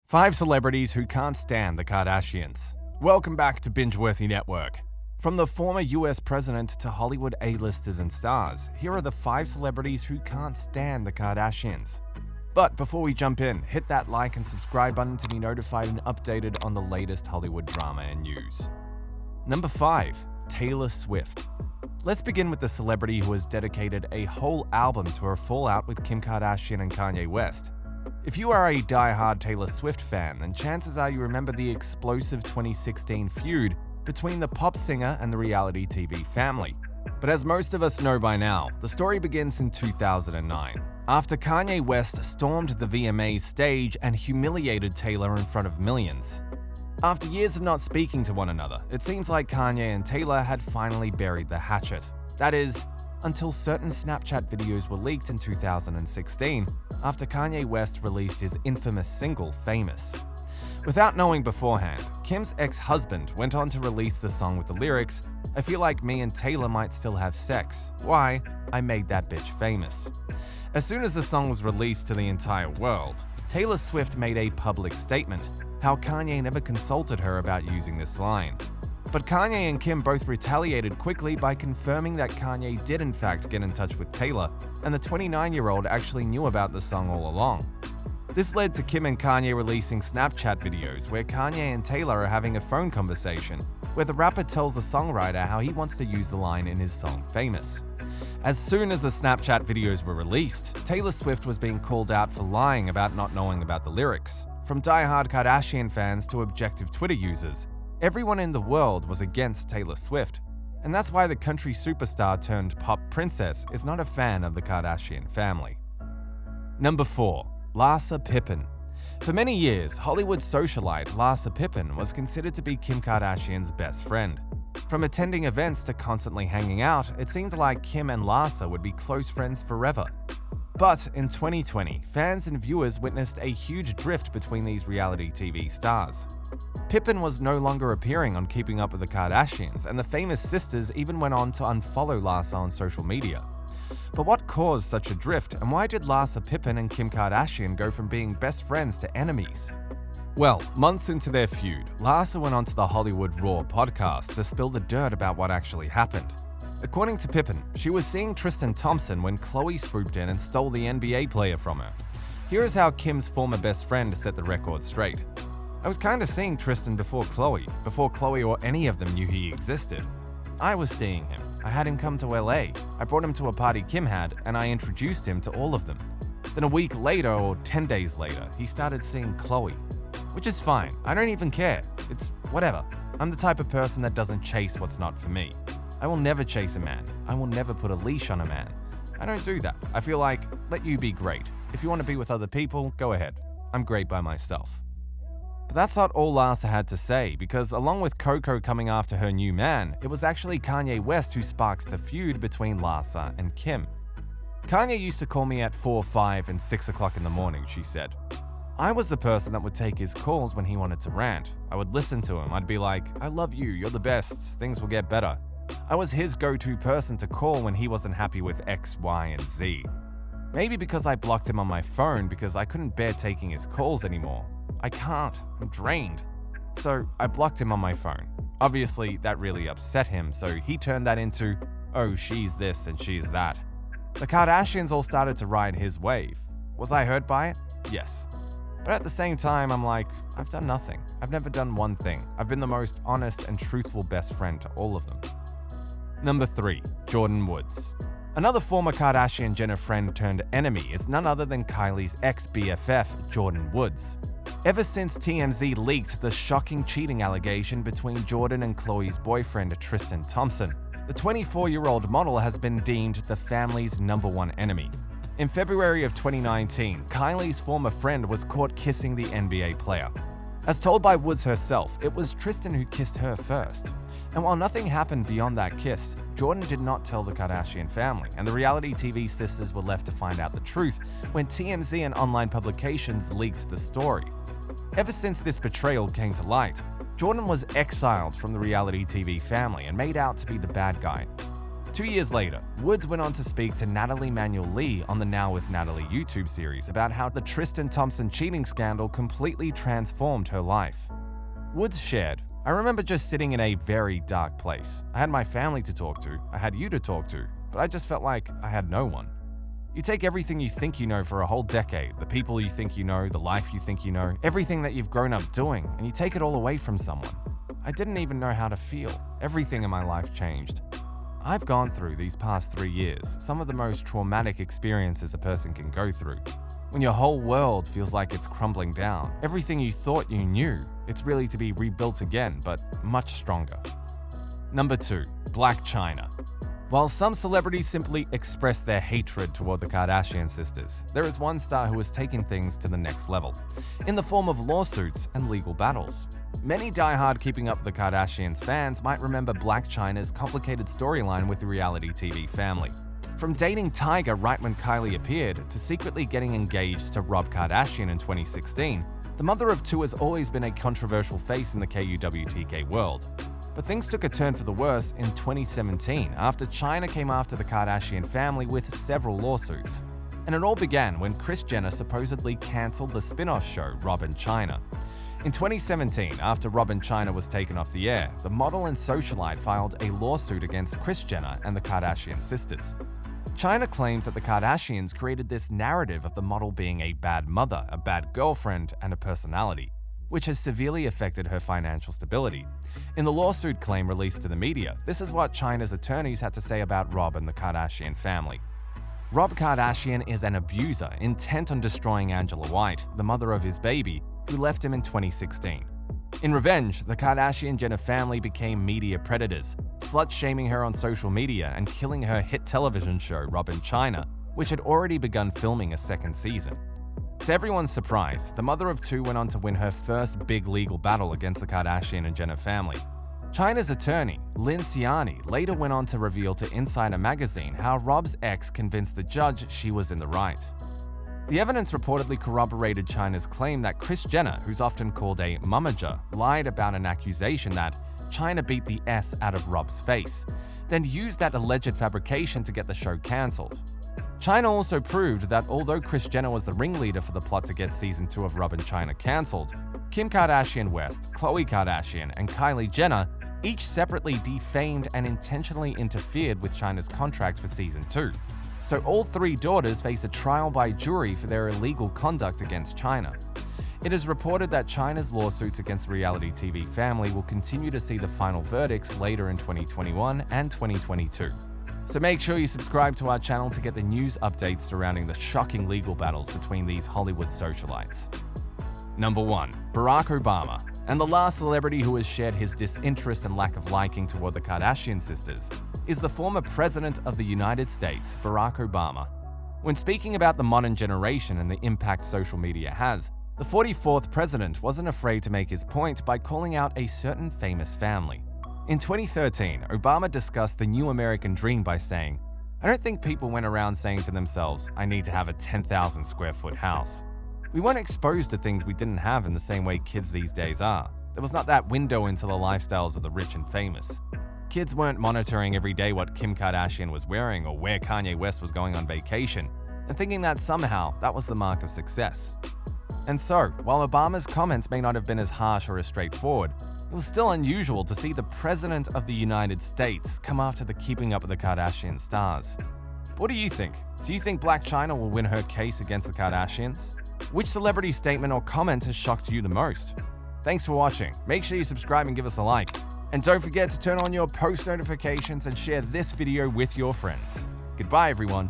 5 celebrities who can't stand the Kardashians. Welcome back to Bingeworthy Network. From the former US president to Hollywood A-listers and stars, here are the 5 celebrities who can't stand the Kardashians. But before we jump in, hit that like and subscribe button to be notified and updated on the latest Hollywood drama and news. Number 5. Taylor Swift. Let's begin with the celebrity who has dedicated a whole album to her fallout with Kim Kardashian and Kanye West. If you are a die-hard Taylor Swift fan, then chances are you remember the explosive 2016 feud between the pop singer and the reality TV family. But as most of us know by now, the story begins in 2009, after Kanye West stormed the VMAs stage and humiliated Taylor in front of millions. After years of not speaking to one another, it seems like Kanye and Taylor had finally buried the hatchet. That is, until certain Snapchat videos were leaked in 2016, after Kanye West released his infamous single, Famous. Without knowing beforehand, Kim's ex-husband went on to release the song with the lyrics, "I feel like me and Taylor might still have sex. Why? I made that bitch famous." As soon as the song was released to the entire world, Taylor Swift made a public statement, how Kanye never consulted her about using this line. But Kanye and Kim both retaliated quickly by confirming that Kanye did in fact get in touch with Taylor, and the 29-year-old actually knew about the song all along. This led to Kim and Kanye releasing Snapchat videos where Kanye and Taylor are having a phone conversation, where the rapper tells the songwriter how he wants to use the line in his song Famous. As soon as the Snapchat videos were released, Taylor Swift was being called out for lying about not knowing about the lyrics. From die-hard Kardashian fans to objective Twitter users, everyone in the world was against Taylor Swift, and that's why the country superstar turned pop princess is not a fan of the Kardashian family. Number 4. Larsa Pippen. For many years, Hollywood socialite Larsa Pippen was considered to be Kim Kardashian's best friend. From attending events to constantly hanging out, it seemed like Kim and Larsa would be close friends forever. But in 2020, fans and viewers witnessed a huge drift between these reality TV stars. Pippen was no longer appearing on Keeping Up with the Kardashians, and the famous sisters even went on to unfollow Larsa on social media. But what caused such a drift, and why did Larsa Pippen and Kim Kardashian go from being best friends to enemies? Well, months into their feud, Larsa went on to the Hollywood Raw podcast to spill the dirt about what actually happened. According to Pippen, she was seeing Tristan Thompson when Khloe swooped in and stole the NBA player from her. Here is how Kim's former best friend set the record straight. "I was kinda seeing Tristan before Khloe or any of them knew he existed. I was seeing him. I had him come to LA. I brought him to a party Kim had, and I introduced him to all of them. Then a week later or 10 days later, he started seeing Khloe. Which is fine. I don't even care. It's whatever. I'm the type of person that doesn't chase what's not for me. I will never chase a man. I will never put a leash on a man. I don't do that. I feel like, let you be great. If you want to be with other people, go ahead. I'm great by myself." But that's not all Larsa had to say, because along with Coco coming after her new man, it was actually Kanye West who sparks the feud between Larsa and Kim. "Kanye used to call me at 4, 5, and 6 o'clock in the morning," she said. "I was the person that would take his calls when he wanted to rant. I would listen to him. I'd be like, 'I love you, you're the best, things will get better.' I was his go-to person to call when he wasn't happy with X, Y, and Z. Maybe because I blocked him on my phone because I couldn't bear taking his calls anymore. I can't. I'm drained. So I blocked him on my phone. Obviously, that really upset him, so he turned that into, oh, she's this and she's that. The Kardashians all started to ride his wave. Was I hurt by it? Yes. But at the same time, I'm like, I've done nothing. I've never done one thing. I've been the most honest and truthful best friend to all of them." Number 3. Jordyn Woods. Another former Kardashian-Jenner friend turned enemy is none other than Kylie's ex-BFF, Jordyn Woods. Ever since TMZ leaked the shocking cheating allegation between Jordyn and Khloe's boyfriend Tristan Thompson, the 24-year-old model has been deemed the family's #1 enemy. In February of 2019, Kylie's former friend was caught kissing the NBA player. As told by Woods herself, it was Tristan who kissed her first. And while nothing happened beyond that kiss, Jordyn did not tell the Kardashian family, and the reality TV sisters were left to find out the truth when TMZ and online publications leaked the story. Ever since this betrayal came to light, Jordyn was exiled from the reality TV family and made out to be the bad guy. 2 years later, Woods went on to speak to Natalie Manuel Lee on the Now with Natalie YouTube series about how the Tristan Thompson cheating scandal completely transformed her life. Woods shared, "I remember just sitting in a very dark place. I had my family to talk to, I had you to talk to, but I just felt like I had no one. You take everything you think you know for a whole decade, the people you think you know, the life you think you know, everything that you've grown up doing, and you take it all away from someone. I didn't even know how to feel. Everything in my life changed. I've gone through these past 3 years some of the most traumatic experiences a person can go through. When your whole world feels like it's crumbling down, everything you thought you knew, it's really to be rebuilt again, but much stronger." Number 2. Blac Chyna. While some celebrities simply express their hatred toward the Kardashian sisters, there is one star who has taken things to the next level, in the form of lawsuits and legal battles. Many die-hard Keeping Up with the Kardashians fans might remember Blac Chyna's complicated storyline with the reality TV family. From dating Tyga right when Kylie appeared, to secretly getting engaged to Rob Kardashian in 2016, the mother of two has always been a controversial face in the KUWTK world. But things took a turn for the worse in 2017 after Chyna came after the Kardashian family with several lawsuits. And it all began when Kris Jenner supposedly cancelled the spin-off show Rob & Chyna. In 2017, after Rob & Chyna was taken off the air, the model and socialite filed a lawsuit against Kris Jenner and the Kardashian sisters. Chyna claims that the Kardashians created this narrative of the model being a bad mother, a bad girlfriend, and a personality, which has severely affected her financial stability. In the lawsuit claim released to the media, this is what Chyna's attorneys had to say about Rob and the Kardashian family. Rob Kardashian is an abuser intent on destroying Angela White, the mother of his baby, who left him in 2016. In revenge, the Kardashian-Jenner family became media predators, slut-shaming her on social media and killing her hit television show Rob & Chyna, which had already begun filming a second season. To everyone's surprise, the mother of two went on to win her first big legal battle against the Kardashian and Jenner family. Chyna's attorney, Lynn Ciani, later went on to reveal to Insider magazine how Rob's ex convinced the judge she was in the right. The evidence reportedly corroborated Chyna's claim that Kris Jenner, who's often called a momager, lied about an accusation that Chyna beat the S out of Rob's face, then used that alleged fabrication to get the show cancelled. Chyna also proved that although Kris Jenner was the ringleader for the plot to get season 2 of Rob & Chyna cancelled, Kim Kardashian West, Khloe Kardashian, and Kylie Jenner each separately defamed and intentionally interfered with Chyna's contract for season 2. So all three daughters face a trial by jury for their illegal conduct against Chyna. It is reported that Chyna's lawsuits against the reality TV family will continue to see the final verdicts later in 2021 and 2022. So make sure you subscribe to our channel to get the news updates surrounding the shocking legal battles between these Hollywood socialites. Number 1. Barack Obama. And the last celebrity who has shared his disinterest and lack of liking toward the Kardashian sisters is the former President of the United States, Barack Obama. When speaking about the modern generation and the impact social media has, the 44th president wasn't afraid to make his point by calling out a certain famous family. In 2013, Obama discussed the new American dream by saying, "I don't think people went around saying to themselves, I need to have a 10,000 square foot house. We weren't exposed to things we didn't have in the same way kids these days are. There was not that window into the lifestyles of the rich and famous. Kids weren't monitoring every day what Kim Kardashian was wearing or where Kanye West was going on vacation, and thinking that somehow that was the mark of success." And so, while Obama's comments may not have been as harsh or as straightforward, it was still unusual to see the President of the United States come after the Keeping Up with the Kardashian stars. What do you think? Do you think Blac Chyna will win her case against the Kardashians? Which celebrity statement or comment has shocked you the most? Thanks for watching. Make sure you subscribe and give us a like. And don't forget to turn on your post notifications and share this video with your friends. Goodbye, everyone.